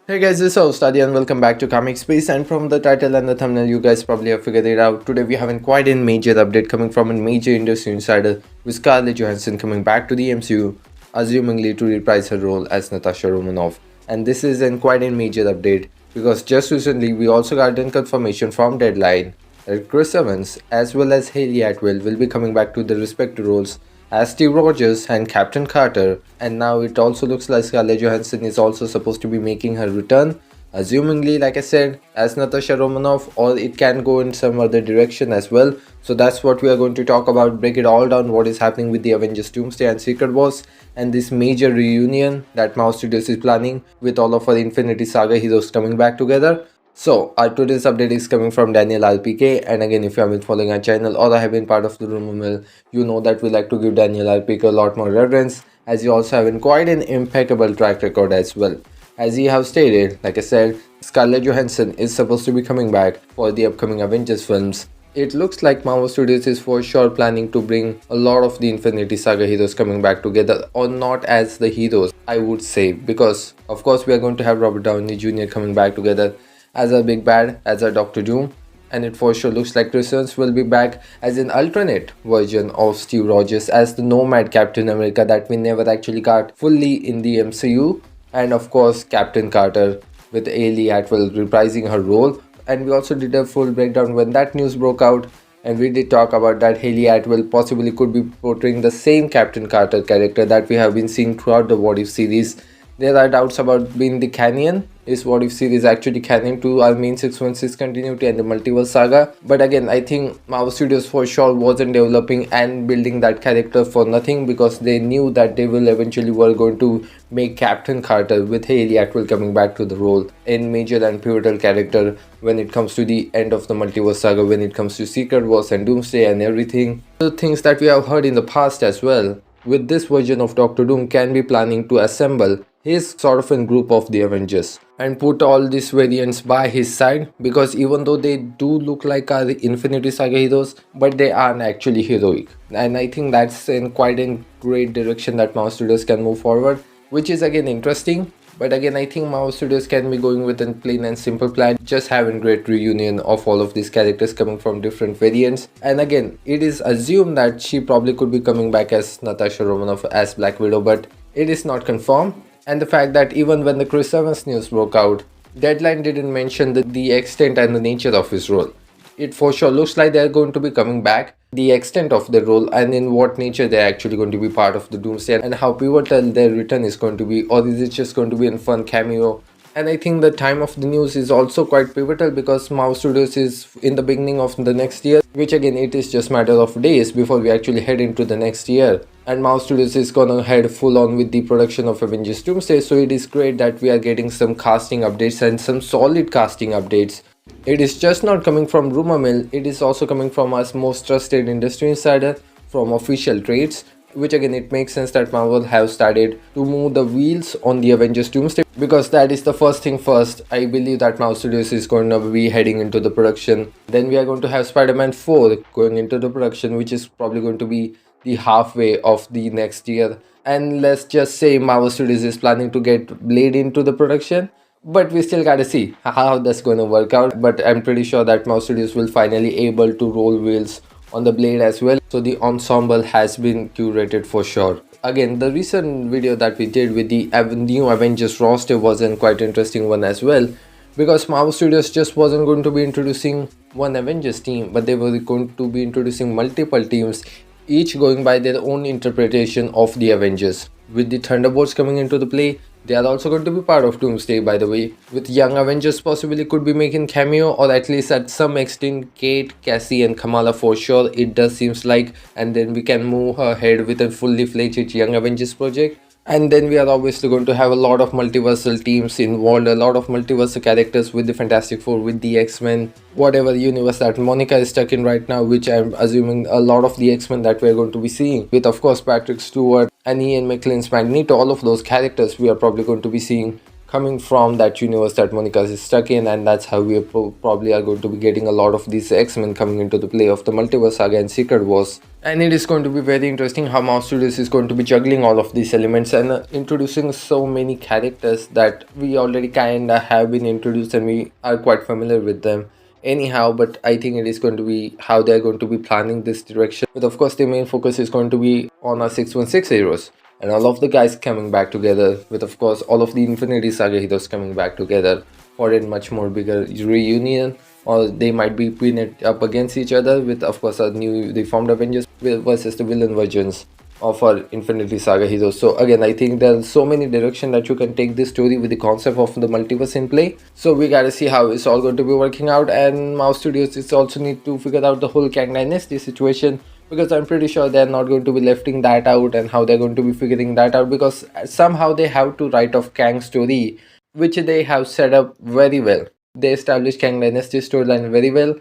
Hey guys, this is Study and welcome back to Comic Space. And from the title and the thumbnail, you guys probably have figured it out. Today we have quite a major update coming from a major industry insider with Scarlett Johansson coming back to the MCU, assumingly to reprise her role as Natasha Romonoff. And this is quite a major update because just recently we also got confirmation from Deadline that Chris Evans as well as Hayley Atwell will be coming back to their respective roles as Steve Rogers and Captain Carter, and now it also looks like Scarlett Johansson is also supposed to be making her return, assumingly like I said as Natasha Romanoff, or it can go in some other direction as well. So that's what we are going to talk about, break it all down, what is happening with the Avengers Doomsday and Secret Wars, and this major reunion that Marvel Studios is planning with all of our Infinity Saga heroes coming back together. So our today's update is coming from Daniel RPK, and again if you have been following our channel or have been part of the rumor mill, you know that we like to give Daniel RPK a lot more reverence, as he also having quite an impeccable track record as well. As he have stated, like I said, Scarlett Johansson is supposed to be coming back for the upcoming Avengers films. It looks like Marvel Studios is for sure planning to bring a lot of the Infinity Saga heroes coming back together, or not as the heroes I would say, because of course we are going to have Robert Downey Jr. coming back together as a big bad, as a Doctor Doom, and it for sure looks like Chris Evans will be back as an alternate version of Steve Rogers as the Nomad Captain America that we never actually got fully in the MCU, and of course Captain Carter with Hayley Atwell reprising her role. And we also did a full breakdown when that news broke out, and we did talk about that Hayley Atwell possibly could be portraying the same Captain Carter character that we have been seeing throughout the What If series. There are doubts about being the canon. Is What If series actually canon to our main 616 continuity and the Multiverse saga? But again, I think Marvel Studios for sure wasn't developing and building that character for nothing, because they knew that they will eventually were going to make Captain Carter with Hayley Atwell coming back to the role in major and pivotal character when it comes to the end of the Multiverse saga, when it comes to Secret Wars and Doomsday and everything. The things that we have heard in the past as well, with this version of Doctor Doom can be planning to assemble his sort of a group of the Avengers and put all these variants by his side, because even though they do look like our Infinity Saga heroes, but they aren't actually heroic. And I think that's in quite a great direction that Marvel Studios can move forward, which is again interesting. But again, I think Marvel Studios can be going with a plain and simple plan, just having great reunion of all of these characters coming from different variants. And again, it is assumed that she probably could be coming back as Natasha Romanoff as Black Widow, but it is not confirmed. And the fact that even when the Chris Evans news broke out, Deadline didn't mention the extent and the nature of his role. It for sure looks like they're going to be coming back, the extent of their role and in what nature they're actually going to be part of the Doomsday, and how pivotal their return is going to be, or is it just going to be a fun cameo. And I think the time of the news is also quite pivotal, because Marvel Studios is in the beginning of the next year, which again it is just matter of days before we actually head into the next year. And Marvel Studios is gonna head full on with the production of Avengers Doomsday, so it is great that we are getting some casting updates and some solid casting updates. It is just not coming from rumor mill, it is also coming from our most trusted industry insider, from official trades, which again it makes sense that Marvel have started to move the wheels on the Avengers Doomsday, because that is the first thing first. I believe that Marvel Studios is going to be heading into the production. Then we are going to have Spider-Man 4 going into the production, which is probably going to be the halfway of the next year. And let's just say Marvel Studios is planning to get Blade into the production, but we still gotta see how that's going to work out. But I'm pretty sure that Marvel Studios will finally able to roll wheels on the Blade as well, so the ensemble has been curated for sure. Again, the recent video that we did with the new Avengers roster was a quite interesting one as well, because Marvel Studios just wasn't going to be introducing one Avengers team, but they were going to be introducing multiple teams, each going by their own interpretation of the Avengers. With the Thunderbolts coming into the play, they are also going to be part of Doomsday, by the way, with Young Avengers possibly could be making cameo, or at least at some extent Kate, Cassie and Kamala for sure, it does seems like. And then we can move ahead with a fully fledged Young Avengers project. And then we are obviously going to have a lot of multiversal teams involved, a lot of multiversal characters with the Fantastic Four, with the X-Men, whatever universe that Monica is stuck in right now, which I'm assuming a lot of the X-Men that we're going to be seeing, with of course Patrick Stewart and Ian McKellen's Magneto, all of those characters we are probably going to be seeing coming from that universe that Monica is stuck in. And that's how we probably are going to be getting a lot of these X-Men coming into the play of the Multiverse Saga and Secret Wars. And it is going to be very interesting how Mouse Studios is going to be juggling all of these elements and introducing so many characters that we already kinda have been introduced and we are quite familiar with them anyhow. But I think it is going to be how they're going to be planning this direction. But of course, the main focus is going to be on our 616 heroes and all of the guys coming back together, with of course all of the Infinity Saga heroes coming back together for a much more bigger reunion, or they might be putting it up against each other with of course our new reformed Avengers versus the villain versions of our Infinity Saga heroes. So again, I think there's so many directions that you can take this story with the concept of the multiverse in play. So we gotta see how it's all going to be working out, and Mouse Studios is also need to figure out the whole Kang Dynasty situation, because I'm pretty sure they're not going to be lefting that out and how they're going to be figuring that out, because somehow they have to write off Kang's story, which they have set up very well. They established Kang Dynasty storyline very well,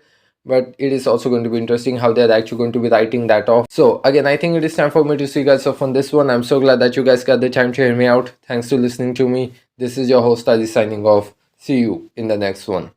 but it is also going to be interesting how they're actually going to be writing that off. So again, I think it is time for me to see you guys off on this one. I'm so glad that you guys got the time to hear me out. Thanks for listening to me. This is your host Ali signing off. See you in the next one.